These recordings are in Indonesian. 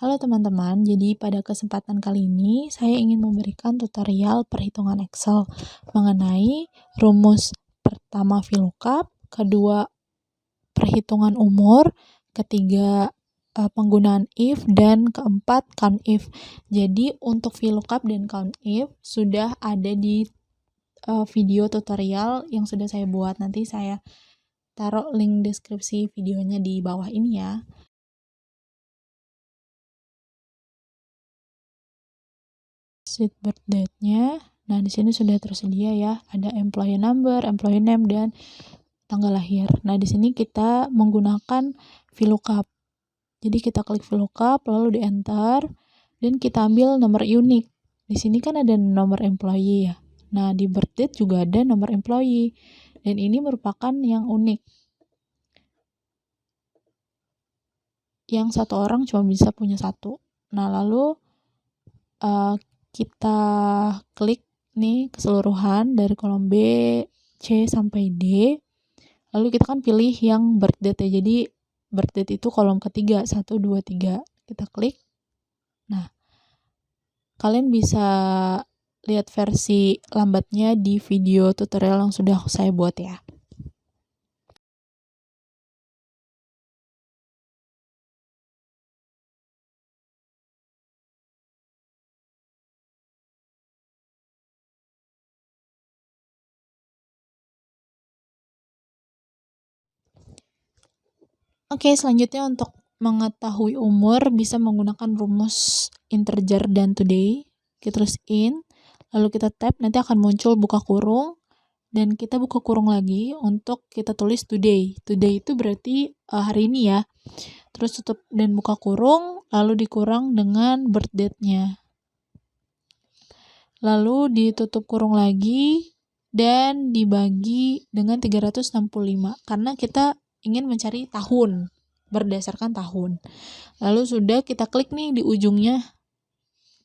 Halo teman-teman, jadi pada kesempatan kali ini saya ingin memberikan tutorial perhitungan Excel mengenai rumus pertama VLOOKUP, kedua perhitungan umur, ketiga penggunaan if, dan keempat COUNTIF. Jadi untuk VLOOKUP dan COUNTIF sudah ada di video tutorial yang sudah saya buat. Nanti saya taruh link deskripsi videonya di bawah ini ya. Sheet birth date-nya. Nah, di sini sudah tersedia ya, ada employee number, employee name, dan tanggal lahir. Nah, di sini kita menggunakan VLOOKUP. Jadi kita klik VLOOKUP, lalu di enter, dan kita ambil nomor unik. Di sini kan ada nomor employee ya. Nah, di birth date juga ada nomor employee. Dan ini merupakan yang unik. Yang satu orang cuma bisa punya satu. Nah, lalu kita klik nih keseluruhan dari kolom B, C, sampai D. Lalu kita kan pilih yang birth date ya. Jadi birth date itu kolom ketiga, 1, 2, 3. Kita klik. Nah, kalian bisa lihat versi lambatnya di video tutorial yang sudah saya buat ya. Oke, selanjutnya untuk mengetahui umur bisa menggunakan rumus integer dan today. Kita tulis in, lalu kita tab, nanti akan muncul buka kurung, dan kita buka kurung lagi untuk kita tulis today. Today itu berarti hari ini ya. Terus tutup dan buka kurung, lalu dikurang dengan birth date-nya. Lalu ditutup kurung lagi dan dibagi dengan 365 karena kita ingin mencari tahun berdasarkan tahun. Lalu sudah kita klik nih di ujungnya.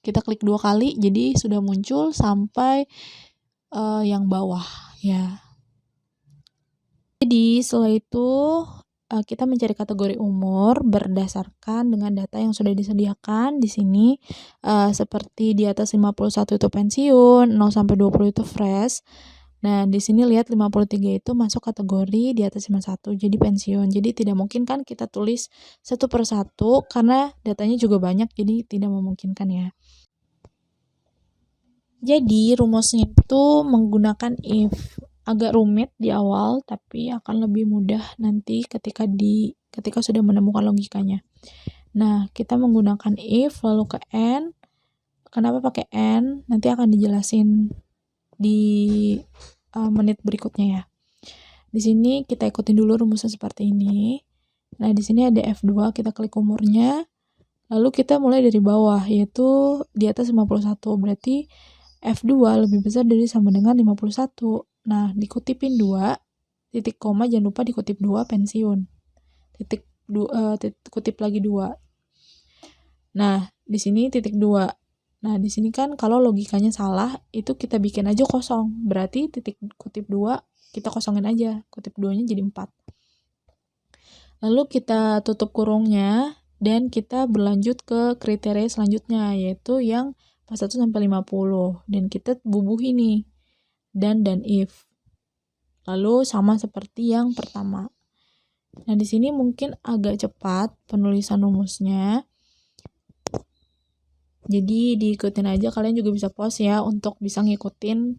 Kita klik 2 kali jadi sudah muncul sampai yang bawah ya. Jadi setelah itu kita mencari kategori umur berdasarkan dengan data yang sudah disediakan di sini, seperti di atas 51 itu pensiun, 0 sampai 20 itu fresh. Nah, di sini lihat 53 itu masuk kategori di atas 51, jadi pensiun. Jadi tidak mungkin kan kita tulis satu per satu karena datanya juga banyak, jadi tidak memungkinkan ya. Jadi rumusnya itu menggunakan if. Agak rumit di awal, tapi akan lebih mudah nanti ketika sudah menemukan logikanya. Nah, kita menggunakan if lalu ke n. Kenapa pakai n? Nanti akan dijelasin di menit berikutnya ya. Di sini kita ikutin dulu rumusnya seperti ini. Nah, di sini ada F2, kita klik umurnya. Lalu kita mulai dari bawah, yaitu di atas 51. Berarti F2 lebih besar dari sama dengan 51. Nah, dikutipin 2, titik koma, jangan lupa dikutip 2, pensiun. Kutip lagi 2. Nah, di sini titik 2. Nah, di sini kan kalau logikanya salah, itu kita bikin aja kosong. Berarti titik kutip 2, kita kosongin aja. Kutip 2-nya jadi 4. Lalu kita tutup kurungnya, dan kita berlanjut ke kriteria selanjutnya, yaitu yang 41 sampai 50. Dan kita bubuhi nih, dan if. Lalu sama seperti yang pertama. Nah, di sini mungkin agak cepat penulisan rumusnya. Jadi diikutin aja, kalian juga bisa pause ya untuk bisa ngikutin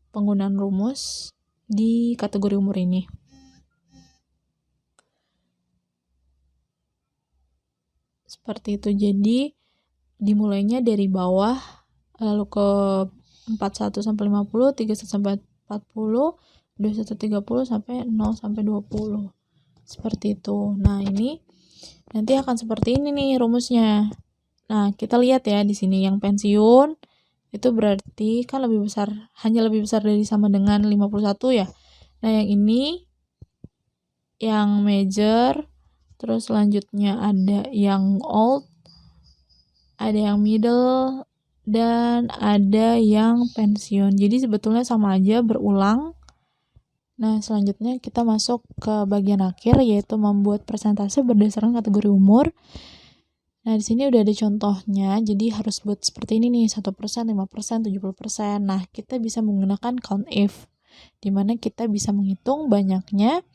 penggunaan rumus di kategori umur ini. Seperti itu. Jadi dimulainya dari bawah, lalu ke 41 sampai 50, 31 sampai 40, 21 30 sampai 0 sampai 20. Seperti itu. Nah, ini nanti akan seperti ini nih rumusnya. Nah, kita lihat ya di sini yang pensiun itu berarti kan hanya lebih besar dari sama dengan 51 ya. Nah, yang ini yang major, terus selanjutnya ada yang old, ada yang middle, dan ada yang pensiun. Jadi sebetulnya sama aja berulang. Nah, selanjutnya kita masuk ke bagian akhir, yaitu membuat persentase berdasarkan kategori umur. Nah, di sini udah ada contohnya, jadi harus buat seperti ini nih, 1%, 5%, 70%. Nah, kita bisa menggunakan count if, dimana kita bisa menghitung banyaknya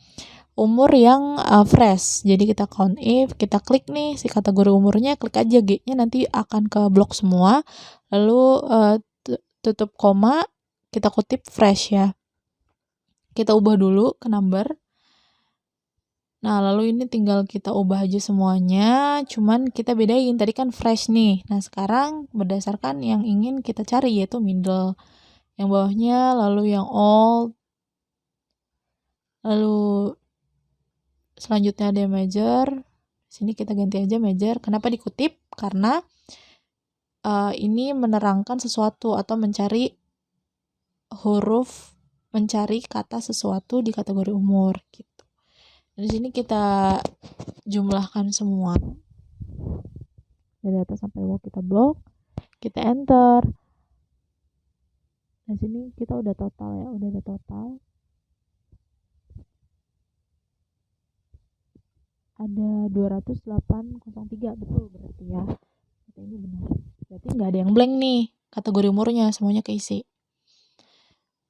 umur yang fresh. Jadi kita count if, kita klik nih si kategori umurnya, klik aja G-nya, nanti akan ke blok semua, lalu tutup koma, kita kutip fresh ya. Kita ubah dulu ke number. Nah, lalu ini tinggal kita ubah aja semuanya, cuman kita bedain, tadi kan fresh nih. Nah, sekarang berdasarkan yang ingin kita cari, yaitu middle. Yang bawahnya, lalu yang old, lalu selanjutnya ada major. Sini kita ganti aja major. Kenapa dikutip? Karena ini menerangkan sesuatu atau mencari huruf, mencari kata sesuatu di kategori umur gitu. Di sini kita jumlahkan semua dari atas sampai bawah, kita blok, kita enter. Nah, sini kita udah total ya, udah ada total. Ada 20803, betul berarti ya. Berarti ini benar. Berarti nggak ada yang blank nih, kategori umurnya semuanya keisi.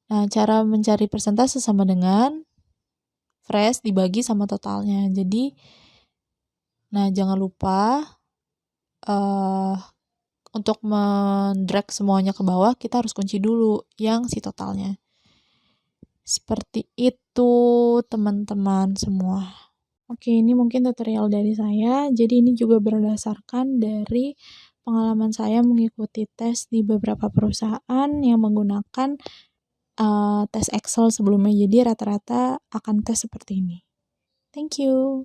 Nah, cara mencari persentase sama dengan fresh dibagi sama totalnya. Jadi, nah jangan lupa untuk mendrag semuanya ke bawah, kita harus kunci dulu yang si totalnya. Seperti itu teman-teman semua. Oke, ini mungkin tutorial dari saya. Jadi ini juga berdasarkan dari pengalaman saya mengikuti tes di beberapa perusahaan yang menggunakan tes Excel sebelumnya. Jadi rata-rata akan tes seperti ini. Thank you.